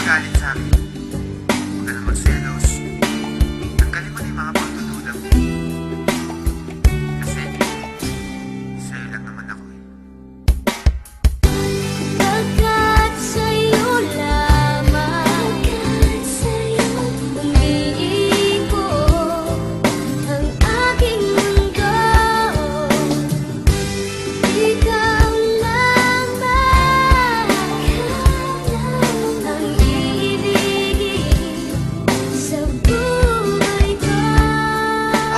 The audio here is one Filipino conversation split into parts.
magalit sa akin. Huwag ka na magselos. Tanggalin mo na yung mga pagdududa mo. Kasi, sa'yo lang naman ako eh. Pagkat sa'yo lamang, umiikot ang aking mundo. Ikaw lamang ang iibigin sa buhay ko.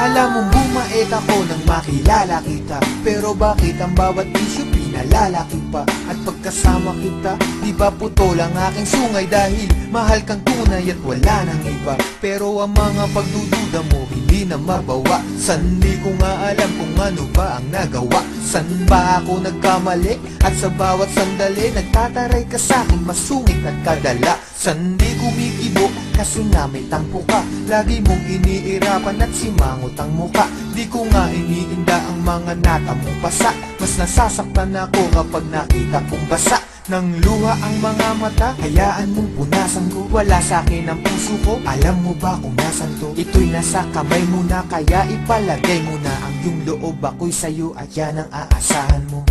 Alam mong bumait ako nang makilala kita, pero bakit ang bawat isyu pinalalaki pa? At pagkasama kita, di ba putol ang aking sungay? Dahil mahal kang tunay at wala nang iba. Pero ang mga pagdududa mo hindi na mabawa. San di ko nga alam kung ano ba ang nagawa. San ba ako nagkamali? At sa bawat sandali nagtataray ka sa'king masungit at kadala. San di kumikibo kasi nga may tampo ka. Lagi mong iniirapan at simangot ang muka. Di ko nga iniinda ang mga natamong pasa. Mas nasasaktan ako kapag nakita kong basa ng luha ang mga mata. Hayaan mong punasan ko, wala sa'kin ang puso ko. Alam mo ba kung nasan to? Ito'y nasa kamay mo na, kaya ipalagay mo na ang iyong loob. Ako'y sa'yo at yan ang aasahan mo.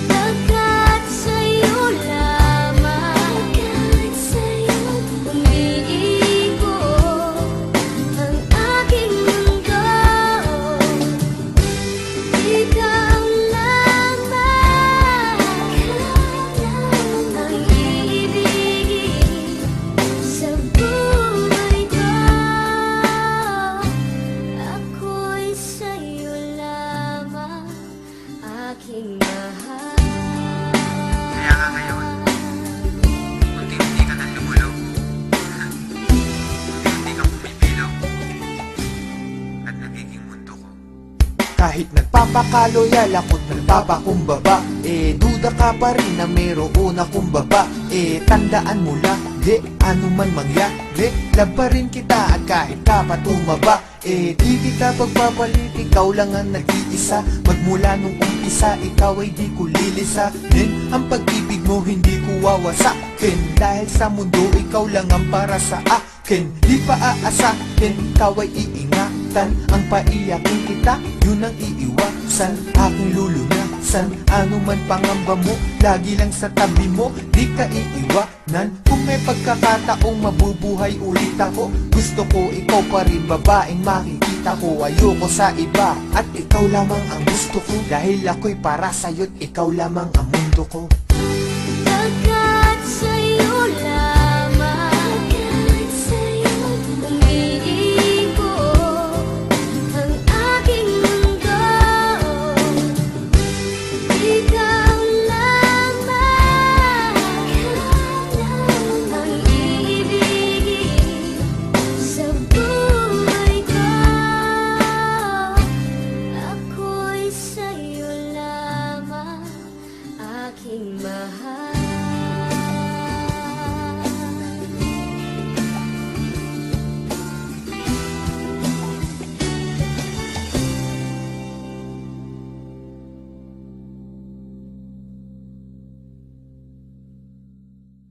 Pagkat sa'yo lamang, umiikot ang aking mundo. Ikaw lamang ang iibigin sa buhay ko. Ako'y sa'yo lamang, aking mahal. Kaya nga ngayon, unti-unti ka nang lumulog. Unti-unti kang pumipilog. At nagiging mundo ko. Kahit nagpapakaloyal ako't nagpapakumbaba, duda ka pa rin na mayroon akong baba. Tandaan mo lang, di ano man mangyari, love pa rin kita at kahit ka pa tumaba. Di kita pagpapalit, ikaw lang ang nag-iisa. Magmula nung umpisa, ikaw ay di ko lilisanin. Ang pag-ibig mo hindi ko wawasakin, dahil sa mundo ikaw lang ang para sa akin. Di pa aasahin, ikaw ay iingatan. Ang paiyakin kita, yun ang iiwasan. Aking lulunasan, ano man pangamba mo, lagi lang sa tabi mo, di ka iiwanan. Kung may pagkakataong mabubuhay ulit ako, gusto ko ikaw pa rin, babaeng makikita ko. Ayoko sa iba, at ikaw lamang ang gusto ko. Dahil ako'y para sa'yo't ikaw lamang ang mundo ko. Pagkat